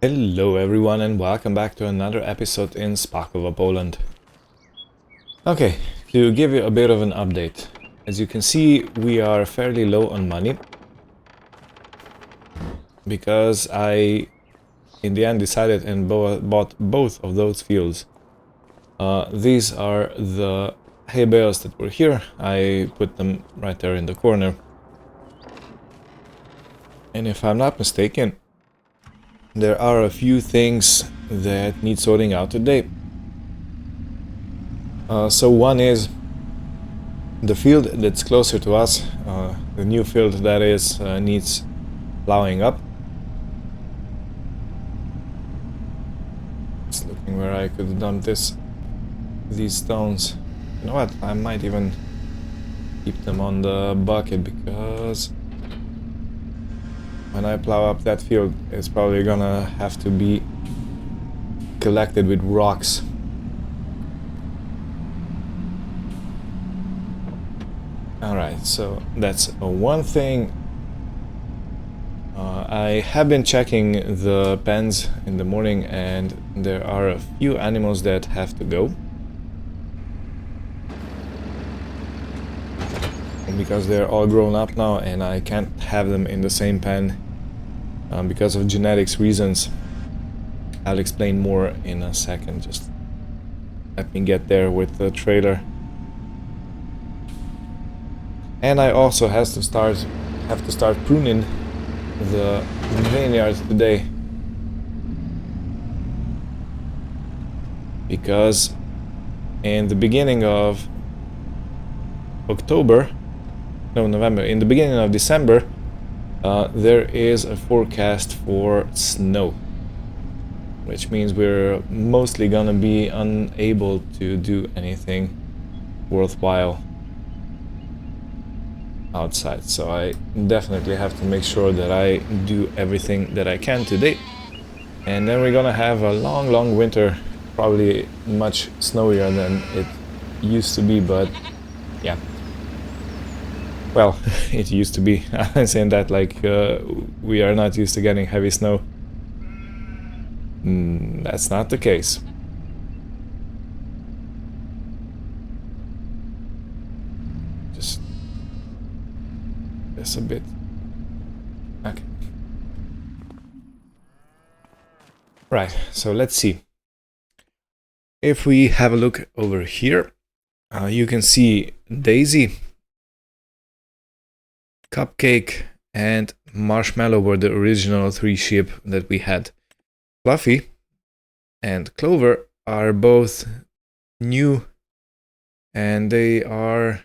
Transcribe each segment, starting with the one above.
Hello everyone and welcome back to another episode in Spakowa, Poland. Okay, to give you a bit of an update. As you can see, we are fairly low on money. Because I, in the end, decided and bought both of those fields. These are the hay bales that were here. I put them right there in the corner. And if I'm not mistaken, there are a few things that need sorting out today. So one is the field that's closer to us, the new field that is, needs plowing up. Just looking where I could dump these stones. You know what, I might even keep them on the bucket because when I plow up that field, it's probably gonna have to be collected with rocks. Alright, so that's one thing. I have been checking the pens in the morning and there are a few animals that have to go. Because they're all grown up now and I can't have them in the same pen because of genetics reasons. I'll explain more in a second, just let me get there with the trailer. And I also have to start pruning the vineyard today. Because in the beginning of November, in the beginning of December, there is a forecast for snow, which means we're mostly gonna be unable to do anything worthwhile outside. So I definitely have to make sure that I do everything that I can today. And then we're gonna have a long winter, probably much snowier than it used to be, but yeah. Well, it used to be. I'm saying that like we are not used to getting heavy snow. That's not the case. Just a bit. Okay. Right, so let's see. If we have a look over here, you can see Daisy, Cupcake and Marshmallow were the original 3 sheep that we had. Fluffy and Clover are both new and they are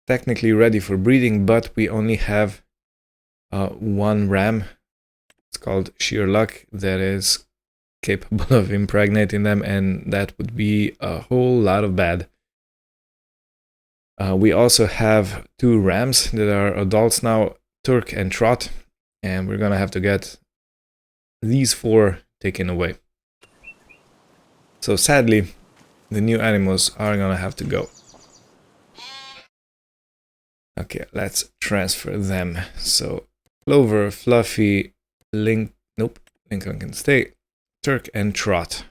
technically ready for breeding, but we only have one ram. It's called Sheer Luck that is capable of impregnating them, and that would be a whole lot of bad. We also have 2 rams that are adults now, Turk and Trot, and we're gonna have to get these 4 taken away. So sadly, the new animals are gonna have to go. Okay, let's transfer them. So Clover, Fluffy, Lincoln can stay, Turk and Trot.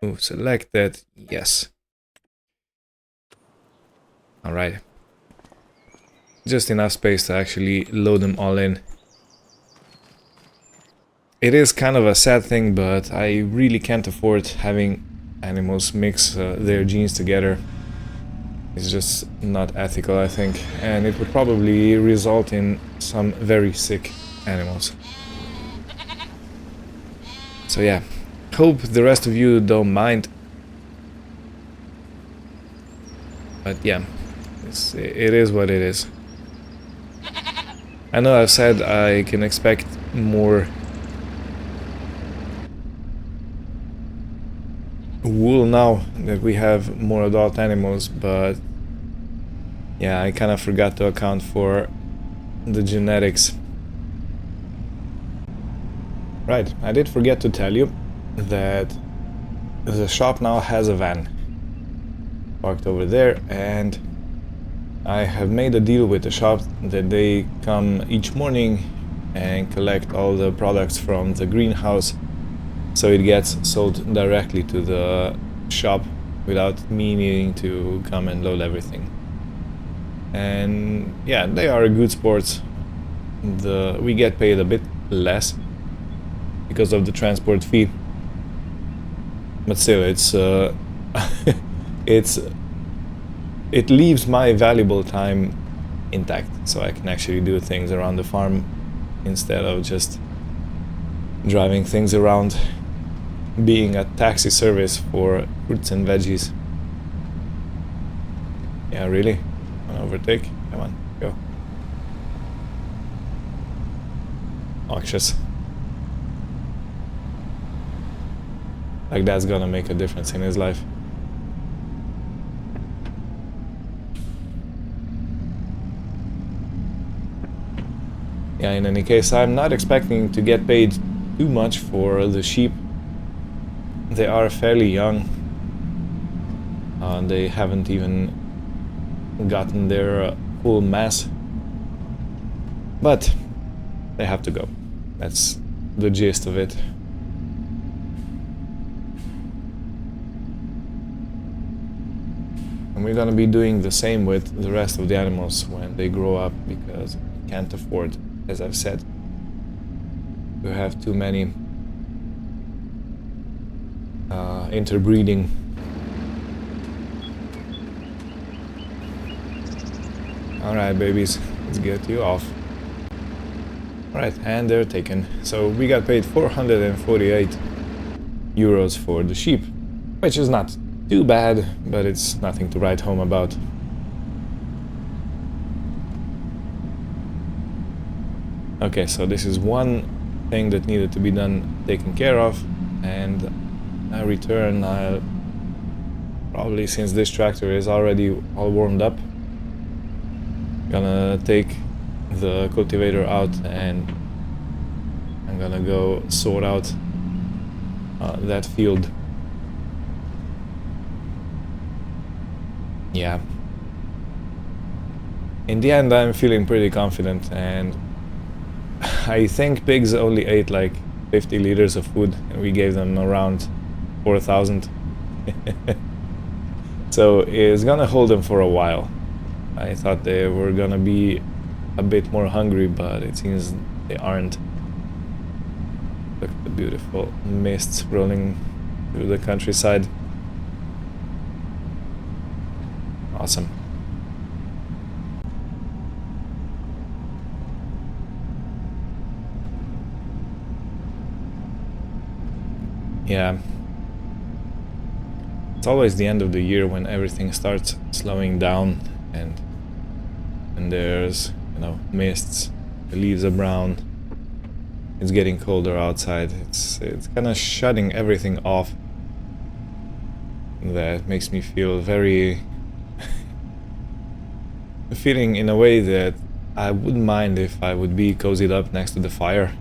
Move selected, yes. Alright. Just enough space to actually load them all in. It is kind of a sad thing, but I really can't afford having animals mix their genes together. It's just not ethical, I think, and it would probably result in some very sick animals. So yeah, hope the rest of you don't mind. But yeah, it is what it is. I know I've said I can expect more wool now that we have more adult animals, but yeah, I kind of forgot to account for the genetics. Right, I did forget to tell you that the shop now has a van parked over there, and I have made a deal with the shop that they come each morning and collect all the products from the greenhouse, so it gets sold directly to the shop without me needing to come and load everything. And yeah, they are good sports. We get paid a bit less because of the transport fee, but still it's it leaves my valuable time intact, so I can actually do things around the farm instead of just driving things around, being a taxi service for fruits and veggies. Yeah, really? Wanna overtake? Come on, go. Noxious. Like that's gonna make a difference in his life. Yeah, in any case, I'm not expecting to get paid too much for the sheep. They are fairly young. They haven't even gotten their full mass. But they have to go. That's the gist of it. And we're gonna be doing the same with the rest of the animals when they grow up, because we can't afford, as I've said, to have too many interbreeding. Alright, babies, let's get you off. Alright, and they're taken. So we got paid 448 euros for the sheep, which is not too bad, but it's nothing to write home about. Okay, so this is one thing that needed to be done, taken care of, and I return. I'll probably, since this tractor is already all warmed up, gonna take the cultivator out and I'm gonna go sort out that field. Yeah. In the end, I'm feeling pretty confident, and I think pigs only ate like 50 liters of food, and we gave them around 4,000. So it's gonna hold them for a while. I thought they were gonna be a bit more hungry, but it seems they aren't. Look at the beautiful mists rolling through the countryside. Awesome. Yeah. It's always the end of the year when everything starts slowing down, and there's, you know, mists, the leaves are brown, it's getting colder outside, it's kind of shutting everything off. That makes me feel very feeling in a way that I wouldn't mind if I would be cozied up next to the fire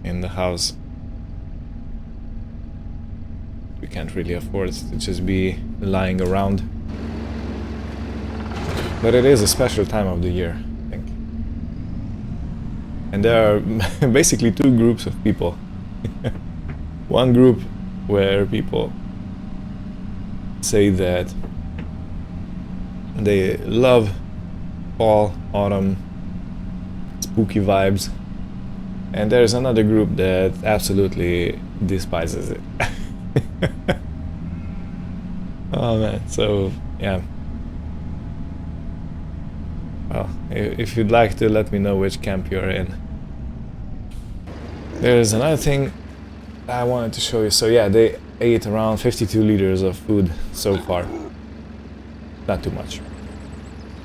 in the house. We can't really afford to just be lying around. But it is a special time of the year, I think. And there are basically two groups of people. One group where people say that they love fall, autumn, spooky vibes. And there's another group that absolutely despises it. Oh man, so yeah. Well, if you'd like to let me know which camp you're in. There's another thing I wanted to show you. So yeah, they ate around 52 liters of food so far. Not too much.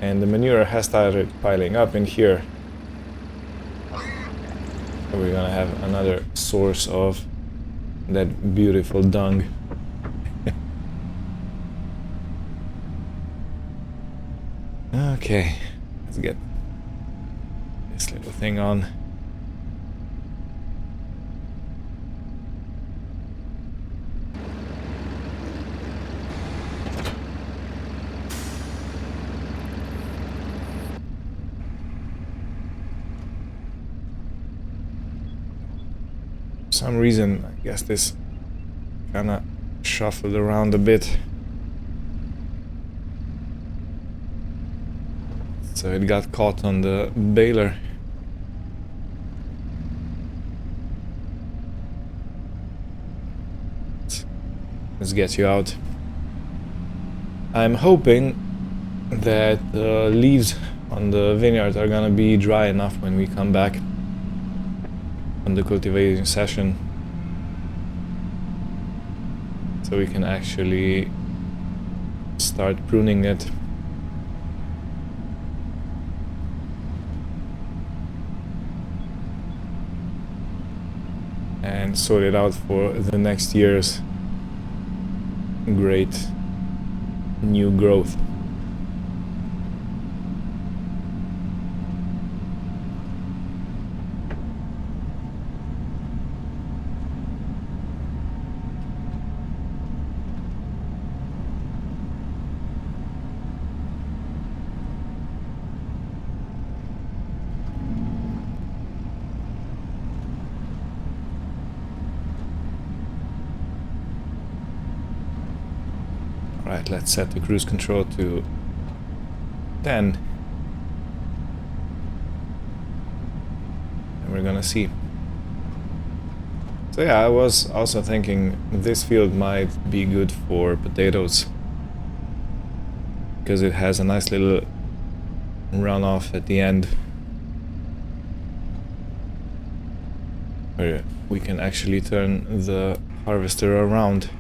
And the manure has started piling up in here. So we're gonna have another source of that beautiful dung. Okay, let's get this little thing on. some reason, I guess this kind of shuffled around a bit. So it got caught on the baler. Let's get you out. I'm hoping that the leaves on the vineyard are gonna be dry enough when we come back on the cultivating session, so we can actually start pruning it. And sort it out for the next year's great new growth. Alright, let's set the cruise control to 10. And we're gonna see. So yeah, I was also thinking this field might be good for potatoes, because it has a nice little runoff at the end where we can actually turn the harvester around.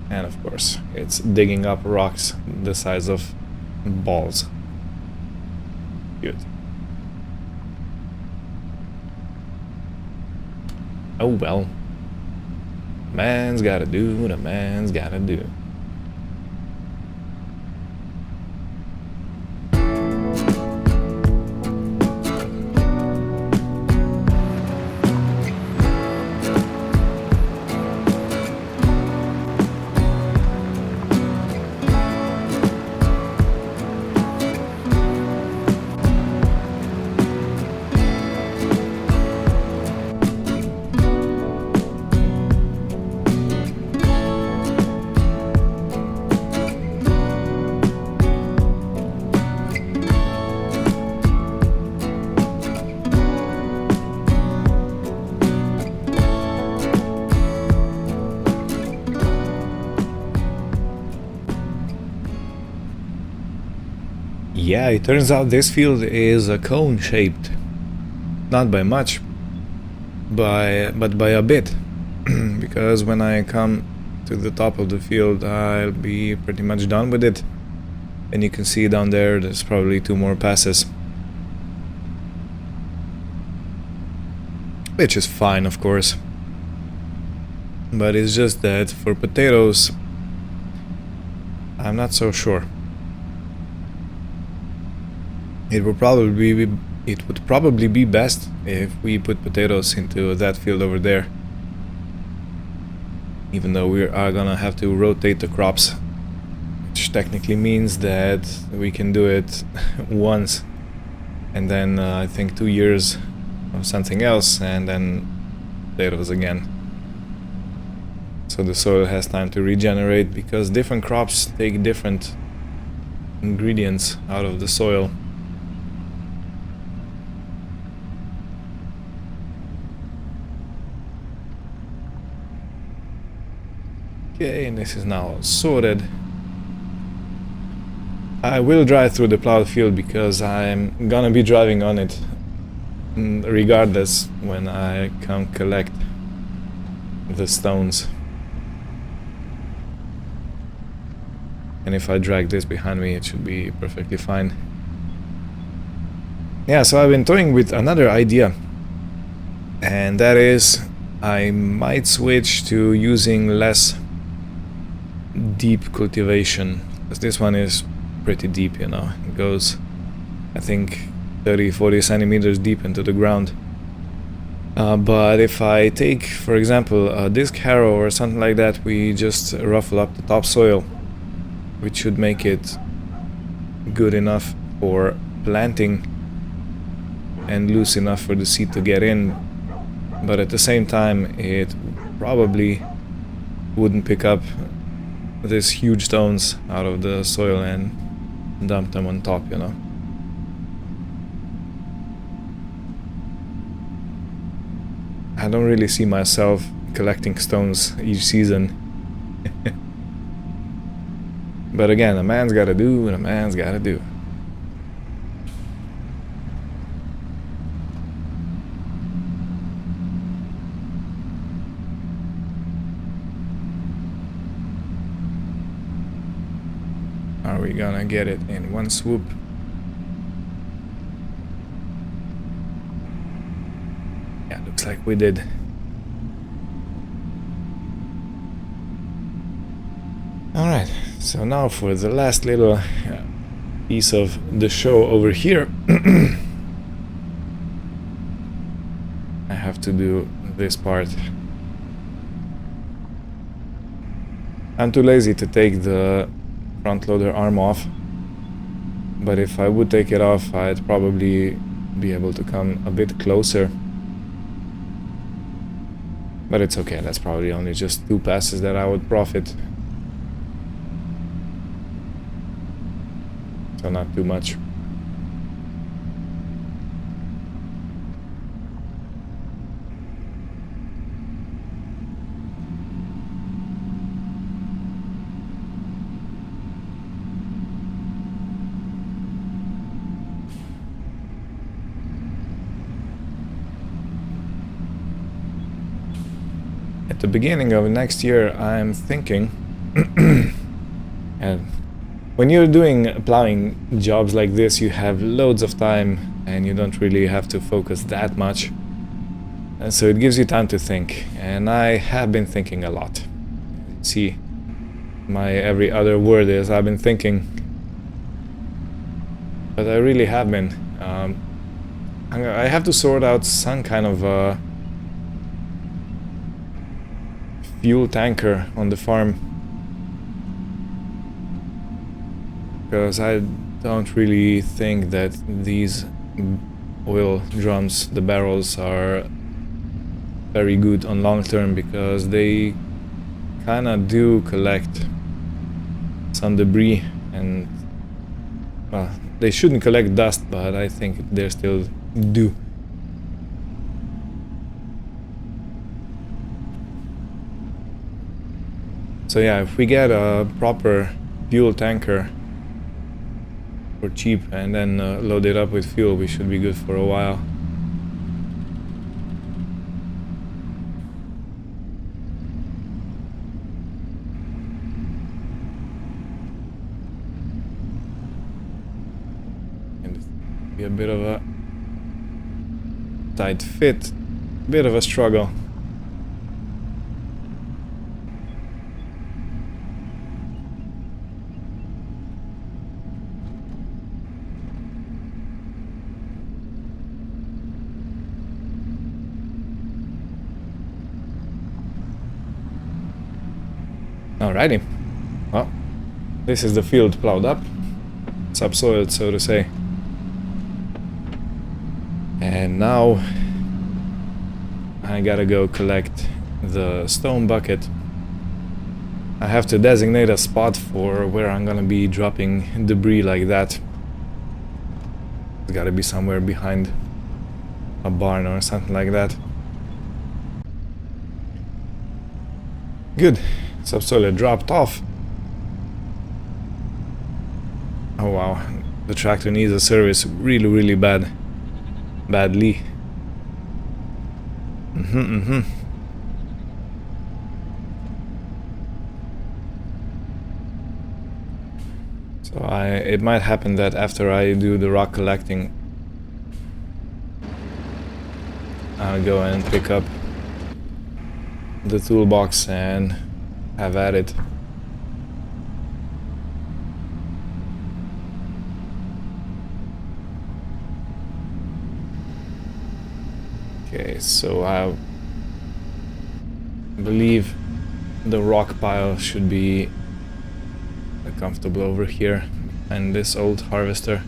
And of course, it's digging up rocks the size of balls. Good. Oh well. Man's gotta do what a man's gotta do. Yeah, it turns out this field is a cone shaped. Not by much, but by a bit. Because when I come to the top of the field, I'll be pretty much done with it. And you can see down there, there's probably 2 more passes. Which is fine, of course. But it's just that for potatoes, I'm not so sure. It would probably be best if we put potatoes into that field over there. Even though we are gonna have to rotate the crops, which technically means that we can do it once, and then I think 2 years of something else, and then potatoes again. So the soil has time to regenerate, because different crops take different ingredients out of the soil. Okay, and this is now sorted. I will drive through the plowed field because I'm gonna be driving on it regardless when I come collect the stones. And if I drag this behind me, it should be perfectly fine. Yeah, so I've been toying with another idea, and that is I might switch to using less deep cultivation, because this one is pretty deep, you know. It goes, I think, 30-40 centimeters deep into the ground. But if I take, for example, a disc harrow or something like that, we just ruffle up the topsoil, which should make it good enough for planting. and loose enough for the seed to get in, but at the same time it probably wouldn't pick up these huge stones out of the soil and dump them on top, you know. I don't really see myself collecting stones each season. But again, a man's gotta do what a man's gotta do. Are we gonna get it in one swoop? Yeah, looks like we did. Alright, so now for the last little piece of the show over here. I have to do this part. I'm too lazy to take the front loader arm off, but if I would take it off, I'd probably be able to come a bit closer. But it's okay, that's probably only just 2 passes that I would profit. So not too much. At the beginning of next year, I'm thinking, and when you're doing plowing jobs like this, you have loads of time and you don't really have to focus that much. And so it gives you time to think. And I have been thinking a lot. See, my every other word is I've been thinking. But I really have been. I have to sort out some kind of fuel tanker on the farm. Because I don't really think that these oil drums, the barrels, are very good on long term, because they kinda do collect some debris, and well, they shouldn't collect dust, but I think they still do. So yeah, if we get a proper fuel tanker for cheap and then load it up with fuel, we should be good for a while. And it's be a bit of a tight fit, bit of a struggle. Alrighty, well, this is the field plowed up, subsoiled, so to say. And now I gotta go collect the stone bucket. I have to designate a spot for where I'm gonna be dropping debris like that. It's gotta be somewhere behind a barn or something like that. Good. Subsoil dropped off. Oh wow, the tractor needs a service really badly. So it might happen that after I do the rock collecting, I'll go and pick up the toolbox and have at it. Okay, so I believe the rock pile should be comfortable over here and this old harvester.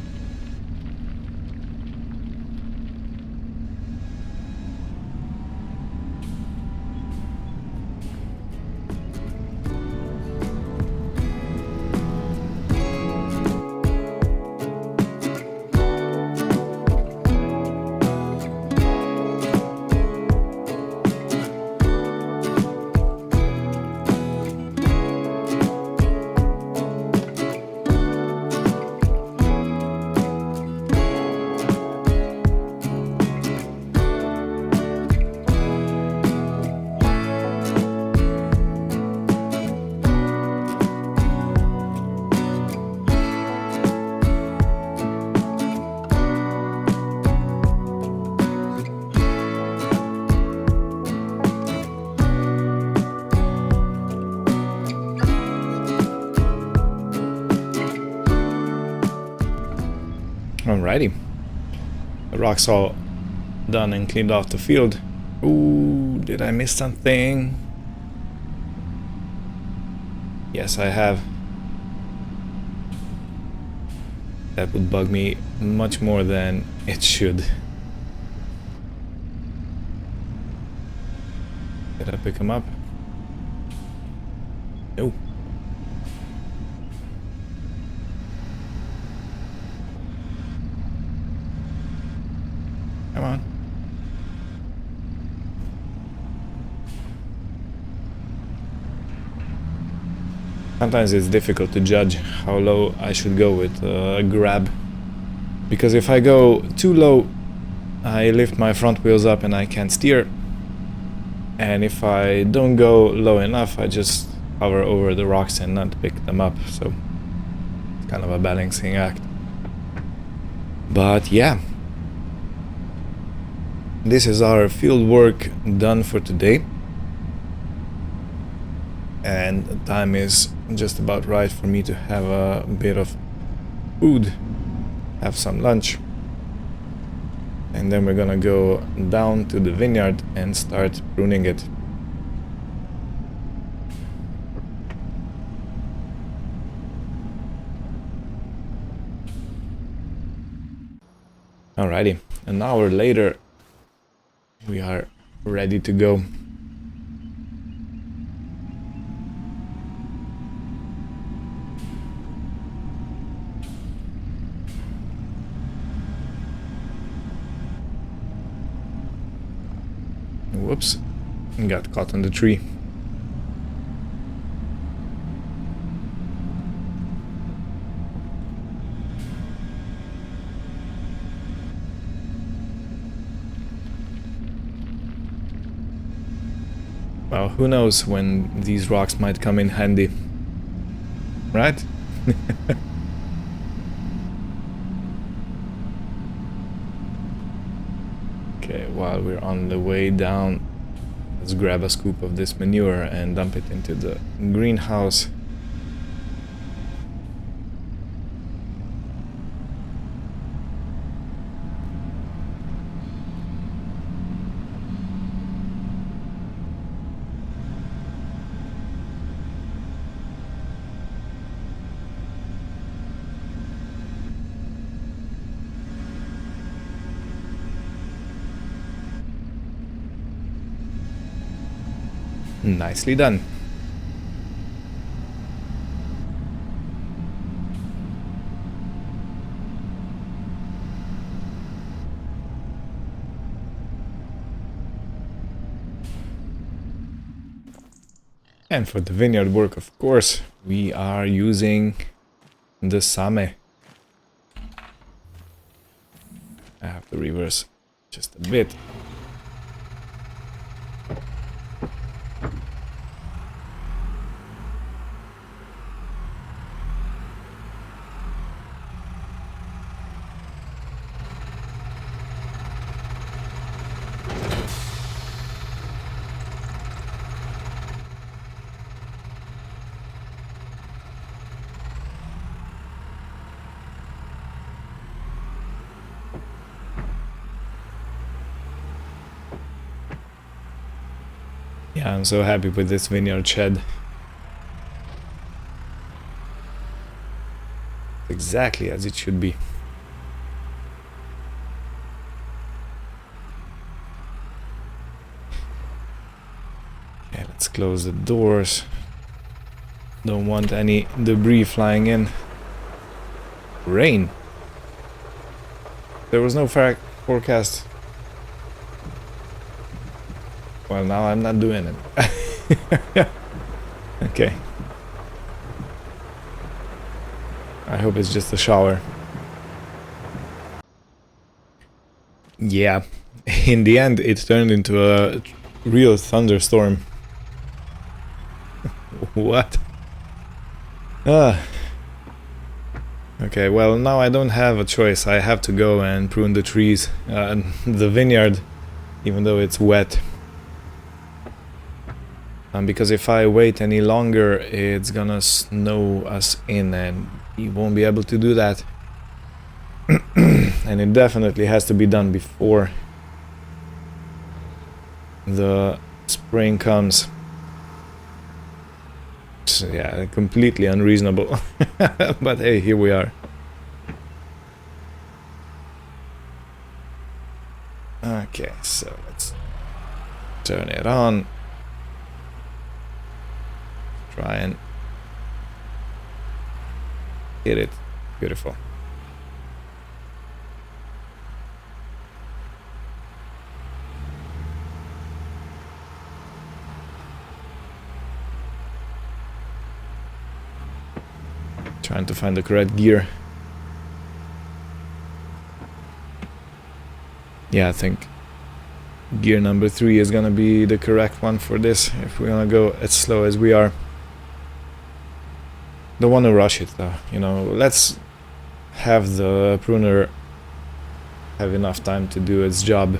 Alrighty. The rock's all done and cleaned off the field. Ooh, did I miss something? Yes, I have. That would bug me much more than it should. Did I pick him up? No. Come on. Sometimes it's difficult to judge how low I should go with a grab. Because if I go too low, I lift my front wheels up and I can't steer. And if I don't go low enough, I just hover over the rocks and not pick them up. So it's kind of a balancing act. But yeah. This is our field work done for today. And the time is just about right for me to have a bit of food, have some lunch. And then we're gonna go down to the vineyard and start pruning it. Alrighty, an hour later, we are ready to go. Whoops, got caught on the tree. Well, who knows when these rocks might come in handy, right? Okay, while we're on the way down, let's grab a scoop of this manure and dump it into the greenhouse. Nicely done. And for the vineyard work, of course, we are using the Same. I have to reverse just a bit. Yeah, I'm so happy with this vineyard shed. Exactly as it should be. Okay, let's close the doors. Don't want any debris flying in. Rain. There was no forecast. Well, now I'm not doing it. Okay. I hope it's just a shower. Yeah. In the end, it turned into a real thunderstorm. What? Okay, well, now I don't have a choice. I have to go and prune the trees, the vineyard, even though it's wet. Because if I wait any longer, it's gonna snow us in and we won't be able to do that. and it definitely has to be done before the spring comes. So, yeah, completely unreasonable. But hey, here we are. Okay, so let's turn it on. Try and hit it. Beautiful. Trying to find the correct gear. Yeah, I think gear number 3 is gonna be the correct one for this if we're gonna go as slow as we are. Don't want to rush it though, you know, let's have the pruner have enough time to do its job.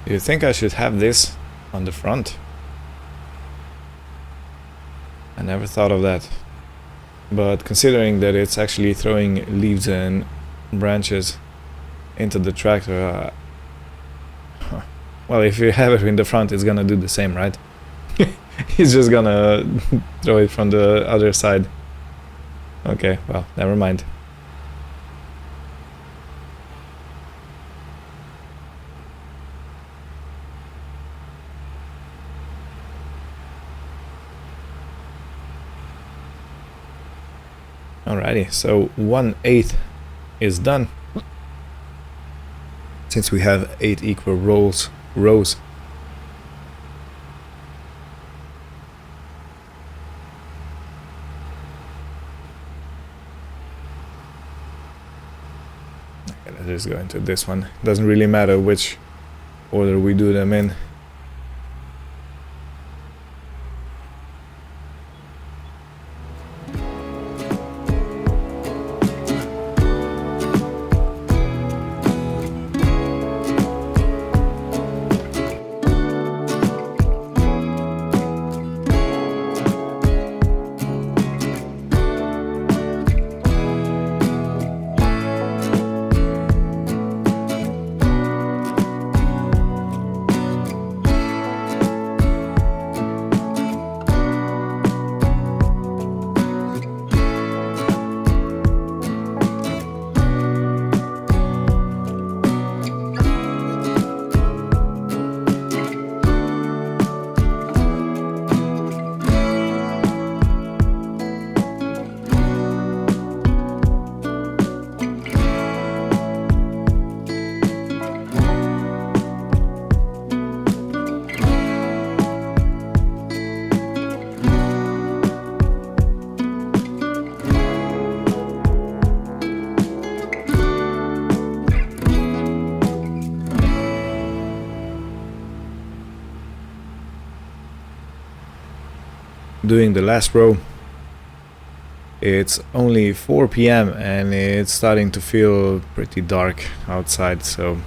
Do you think I should have this on the front? I never thought of that. But considering that it's actually throwing leaves and branches into the tractor, well, if you have it in the front, it's gonna do the same, right? He's just gonna throw it from the other side. Okay, well, never mind. Alrighty, so 1/8 is done. Since we have 8 equal rows. Okay, let's just go into this one. Doesn't really matter which order we do them in. Doing the last row. It's only 4 p.m. and it's starting to feel pretty dark outside, so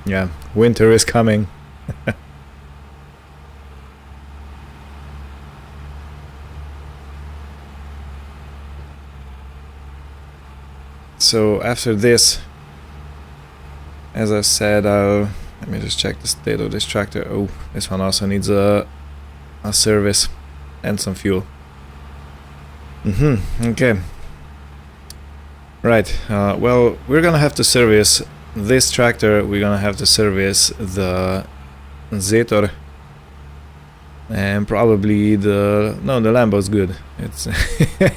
yeah, winter is coming. So after this, as I said, let me just check the state of this tractor. Oh, this one also needs a service and some fuel. Okay. Right, well, we're gonna have to service this tractor, we're gonna have to service the Zetor, and probably the Lambo's good. It's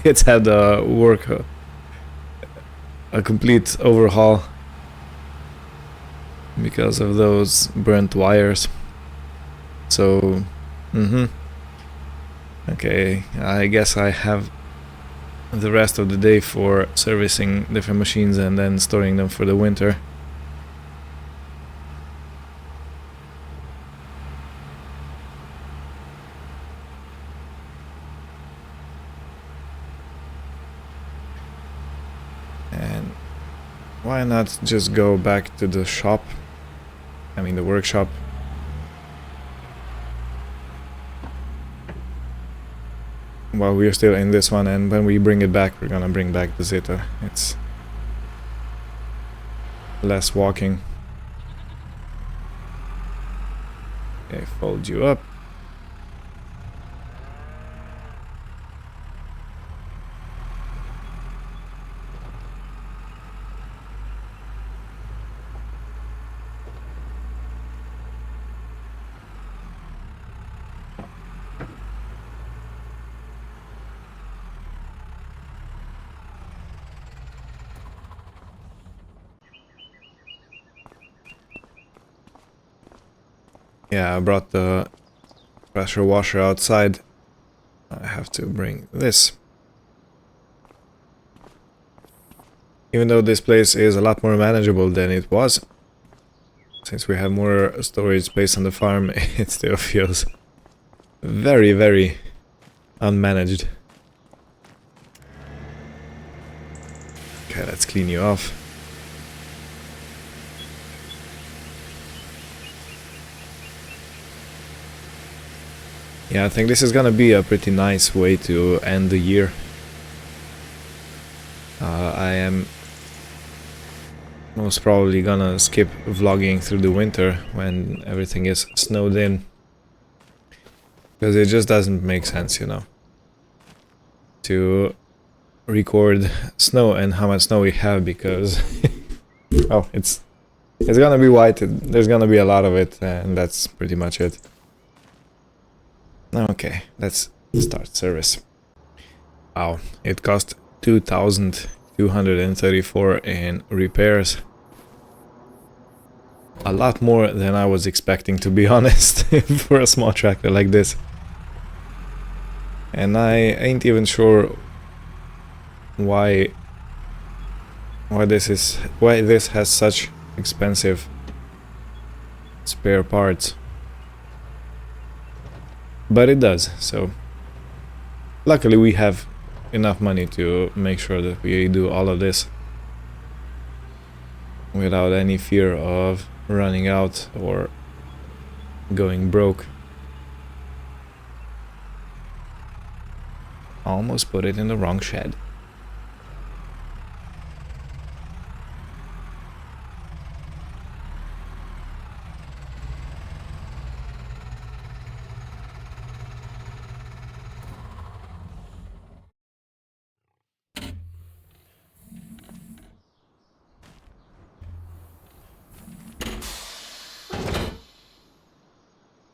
it's had a complete overhaul because of those burnt wires. So, okay, I guess I have the rest of the day for servicing different machines and then storing them for the winter. why not just go back to the shop? I mean the workshop. While we're still in this one, and when we bring it back, we're gonna bring back the Zeta. It's less walking. Okay, fold you up. Yeah, I brought the pressure washer outside. I have to bring this. Even though this place is a lot more manageable than it was, since we have more storage space on the farm, it still feels very, very unmanaged. Okay, let's clean you off. Yeah, I think this is gonna be a pretty nice way to end the year. I am most probably gonna skip vlogging through the winter when everything is snowed in. Because it just doesn't make sense, you know, to record snow and how much snow we have, because oh, it's gonna be white, there's gonna be a lot of it, and that's pretty much it. Okay, let's start service. Wow, it cost 2,234 in repairs. A lot more than I was expecting, to be honest, for a small tractor like this. And I ain't even sure why this has such expensive spare parts. But it does, so luckily we have enough money to make sure that we do all of this without any fear of running out or going broke. Almost put it in the wrong shed.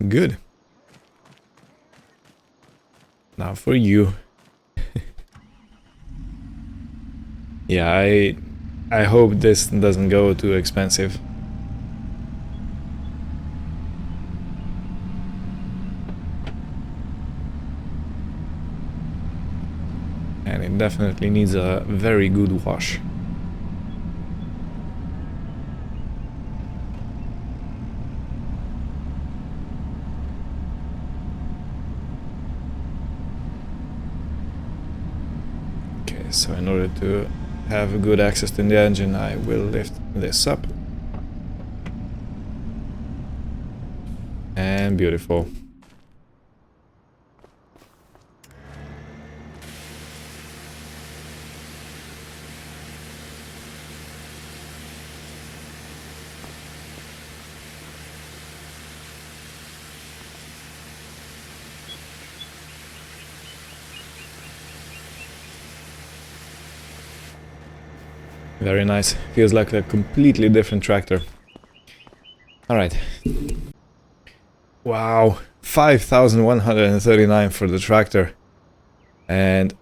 Good. Now for you. Yeah, I hope this doesn't go too expensive. And it definitely needs a very good wash. So in order to have good access to the engine, I will lift this up. And beautiful. Very nice. Feels like a completely different tractor. Alright. Wow. 5,139 for the tractor. And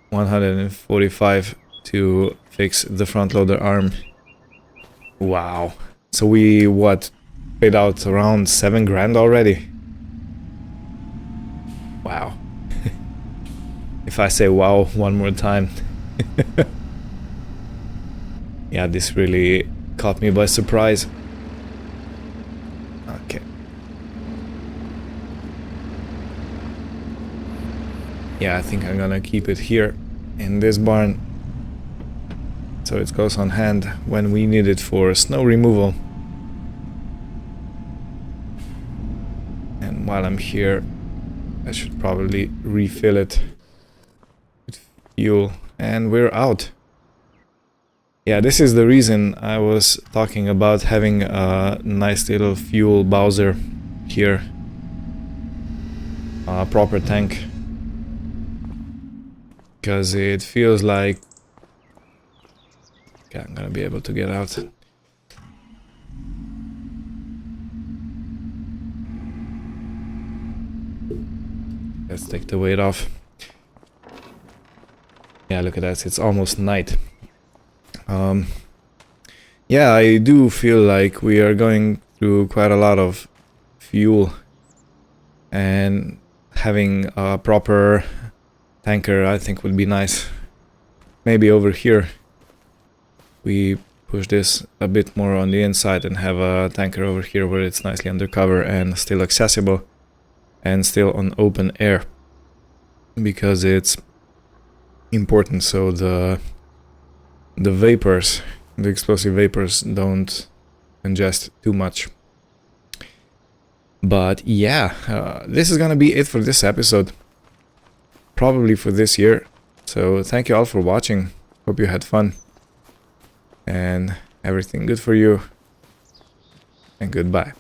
145 to fix the front loader arm. Wow. So we, what, paid out around 7 grand already? Wow. If I say wow one more time. Yeah, this really caught me by surprise. Okay. Yeah, I think I'm gonna keep it here in this barn. so it goes on hand when we need it for snow removal. And while I'm here, I should probably refill it with fuel, and we're out. Yeah, this is the reason I was talking about having a nice little fuel Bowser here. A proper tank. Because it feels like... Okay, I'm gonna be able to get out. Let's take the weight off. Yeah, look at that, it's almost night. Yeah, I do feel like we are going through quite a lot of fuel, and having a proper tanker I think would be nice. Maybe over here we push this a bit more on the inside and have a tanker over here where it's nicely undercover and still accessible and still on open air, because it's important so the vapors, the explosive vapors, don't ingest too much. But yeah, this is gonna be it for this episode, probably for this year. So thank you all for watching, hope you had fun and everything good for you, and goodbye.